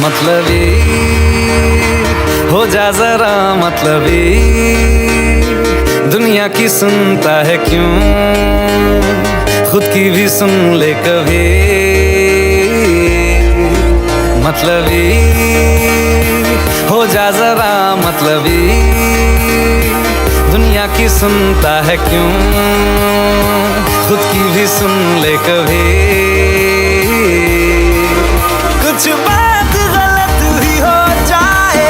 मतलबी हो जा जरा मतलबी, दुनिया की सुनता है क्यों, खुद की भी सुन ले कभी। मतलबी हो जा जरा मतलबी, दुनिया की सुनता है क्यों, खुद की भी सुन ले कभी। कुछ बात गलत भी हो जाए,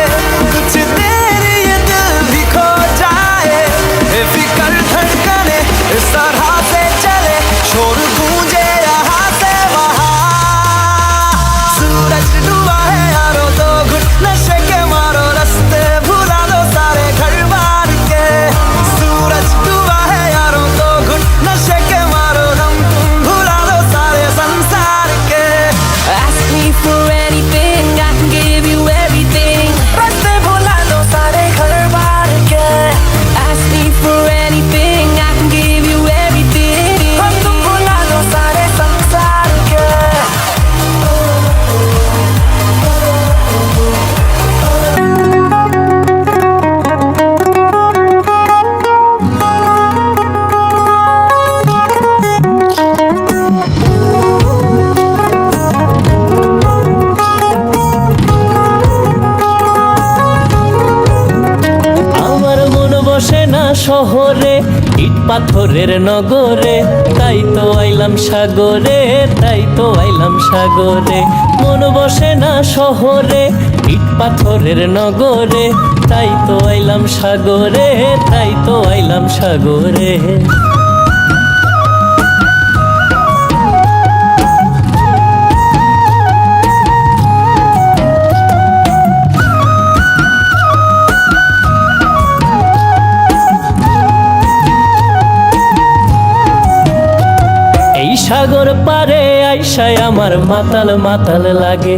कुछ देर ये दिल भी खो जाए, बेफिक्र धड़कने इस तरह से चले, शोर गूंजे यहाँ से वहाँ। सूरज डूबा है यारो तो घुट नशे के मारो, रास्ते भुला दो सारे घर बार के। सूरज डूबा है यारो तो घुट नशे के मारो, हम तुम भुला दो सारे संसार के। Ask me for anything, I can give you everything. रास्ते भुला दो सारे घर बार के। Ask me for anything, I can give you everything. हम तुम भुला दो सारे संसार के। আমার মন বসে না শহরে, ইট পাথরের নগরে, তাই তো আইলাম সাগরে, তাই তো আইলাম সাগরে। মন বসে না শহরে, ইট পাথরের নগরে, তাই তো আইলাম সাগরে, তাই তো আইলাম সাগরে। এই সাগর পারে আইসায় আমার মাতাল মাতাল লাগে,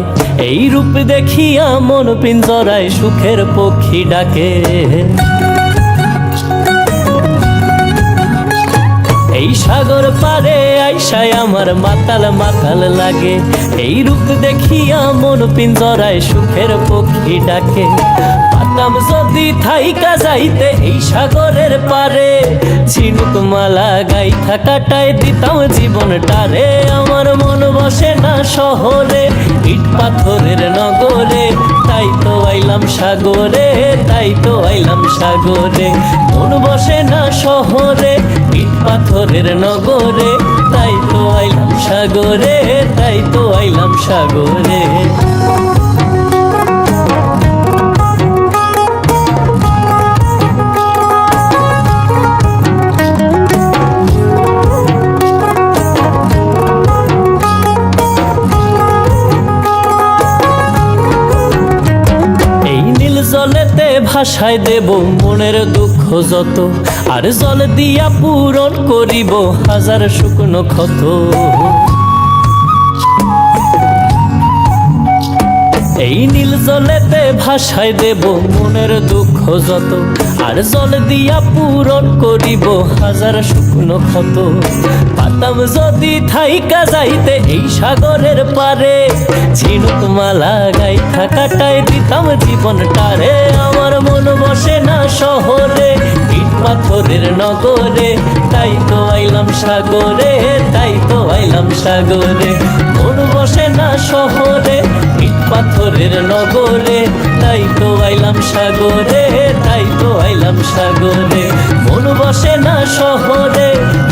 এই রূপ দেখিয়া মন পিঞ্জরায় সুখের পক্ষী ডাকে। এই সাগর পারে আইসায় আমার মাতাল মাতাল লাগে, এই রূপ দেখিয়া মন পিঞ্জরায় সুখের পক্ষী ডাকে। পাতাম যদি থাইকা যাইতে এই সাগরের পারে, ঝিনুক মালা গাইথা কাটায় দিতাম জীবনটারে। আমার মন বসে না শহরে, ইট পাথরের নগরে, তাই তো আইলাম সাগরে, তাই তো আইলাম সাগরে। মন বসে না শহরে, ইট পাথরের নগরে, তাই তো আইলাম সাগরে, তাই তো আইলাম সাগরে। জলেতে ভাসায় দেব মনের দুঃখ যত, আর জল দিয়া পূরণ করিব হাজার শুকনো ক্ষত। এই নীল জলেতে ভাসায় দেব মনের দুঃখ যত, আর জল দিয়া পূরণ করিব হাজার শুকনো ক্ষত। পাতাম যদি থাইকা যাইতে এই সাগরের পারে, ঝিনুক মালা গাইথা কাটায় দিতাম জীবনটারে। আমার মন বসে না শহরে, ইট পাথরের নগরে, তাই তো আইলাম সাগরে, তাই তো আইলাম সাগরে। মন বসে না শহরে, ইট পাথরের নগরে, তাই তো আইলাম সাগরে, তাই তো আইলাম সাগরে। মন বসে না শহরে,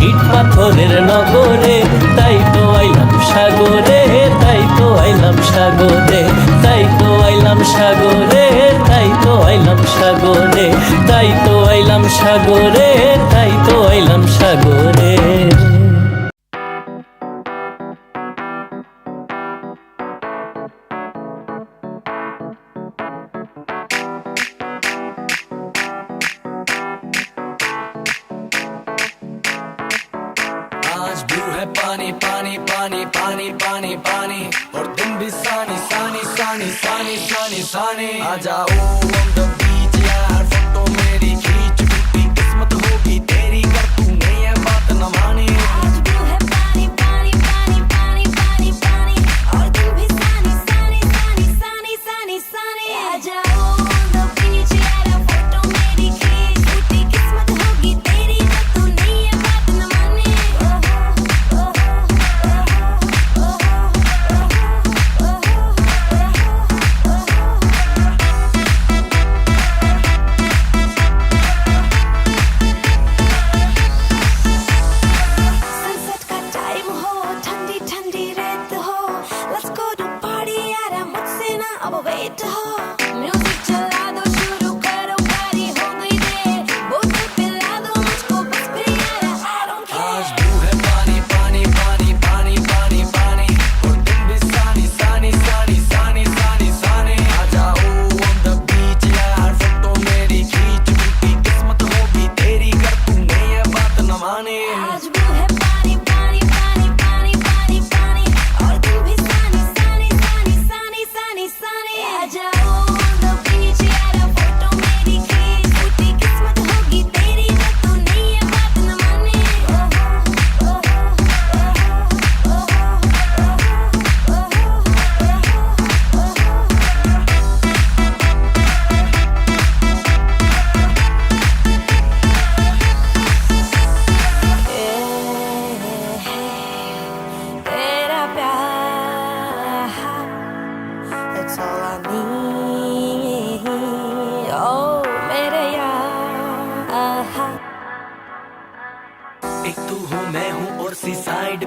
ইট পাথরের নগরে, তাই তো আইলাম সাগরে, তাই তো আইলাম সাগরে, তাই তো আইলাম সাগরে, তাই তো আইলাম সাগরে, তাই তো আইলাম সাগরে, তাই তো আইলাম সাগরে। आज ब्लू है पानी पानी पानी पानी पानी पानी, और तुम भी सानी सानी सानी सानी सानी सानी। आ जाओ on the beach यार, फोटो मेरी खींच, टूटी किस्मत होगी तेरी कर तूने ये बात न मानी। आज ब्लू है पानी पानी पानी पानी पानी पानी, और तुम भी सानी सानी सानी सानी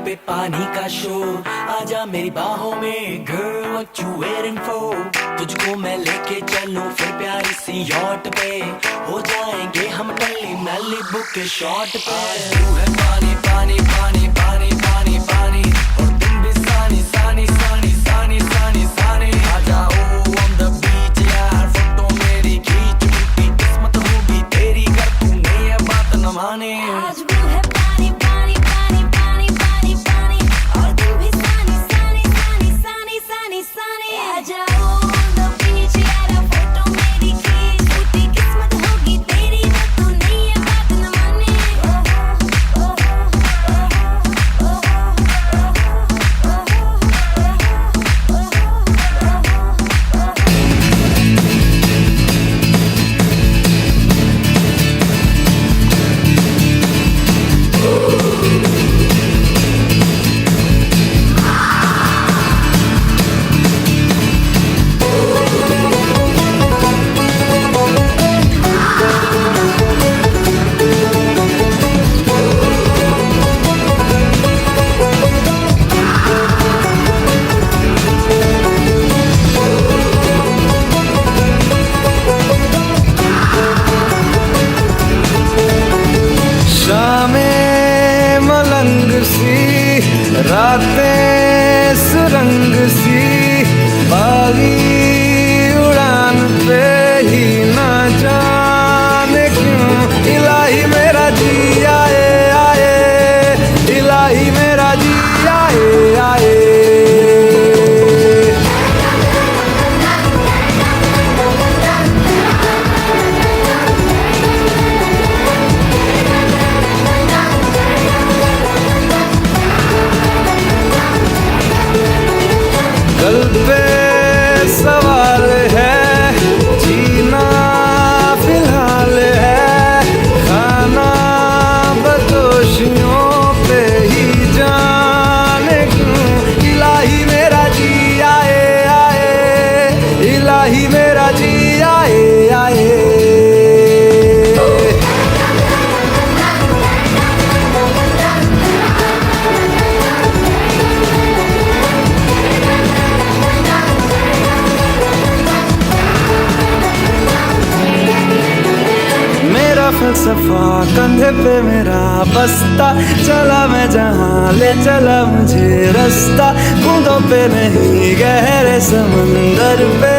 पे पानी का शोर, आजा मेरी बाहों में girl what you waiting for। तुझको मैं लेके चलूं फिर प्यारी सी यॉट पे, हो जाएंगे हम टल्ली मैलिबू के शॉट पे। तू है पानी पानी पानी पानी पानी पानी, और तुम भी सानी सानी सानी सानी सानी सानी। आ जाओ on the beach यार, फोटो मेरी खींच, टूटी किस्मत होगी तेरी अगर तूने ये बात न माने। आज वो है पानी पानी पानी पानी पानी पानी, और तुम भी सानी सानी सानी सानी सानी सानी। आ जाओ on the beach यार, फोटो मेरी खींच, टूटी किस्मत होगी तेरी अगर तूने ये बात न माने। शामें मलंग सी, रातें सुरंग सी, बागी उड़ान पे ही ना जाने क्यों इलाही मेरा जी आए आए, इलाही मेरा जी आए आए। कल पे सवाल है, जीना फिलहाल है, खाना बदोशियों पे ही जाने क्यों इलाही मेरा जी आए आए, इलाही मेरा जी आए आए। फलसफा कंधे पे मेरा बस्ता, चला मैं जहाँ ले चला मुझे रास्ता, बूंदों पे नहीं गहरे समंदर पे।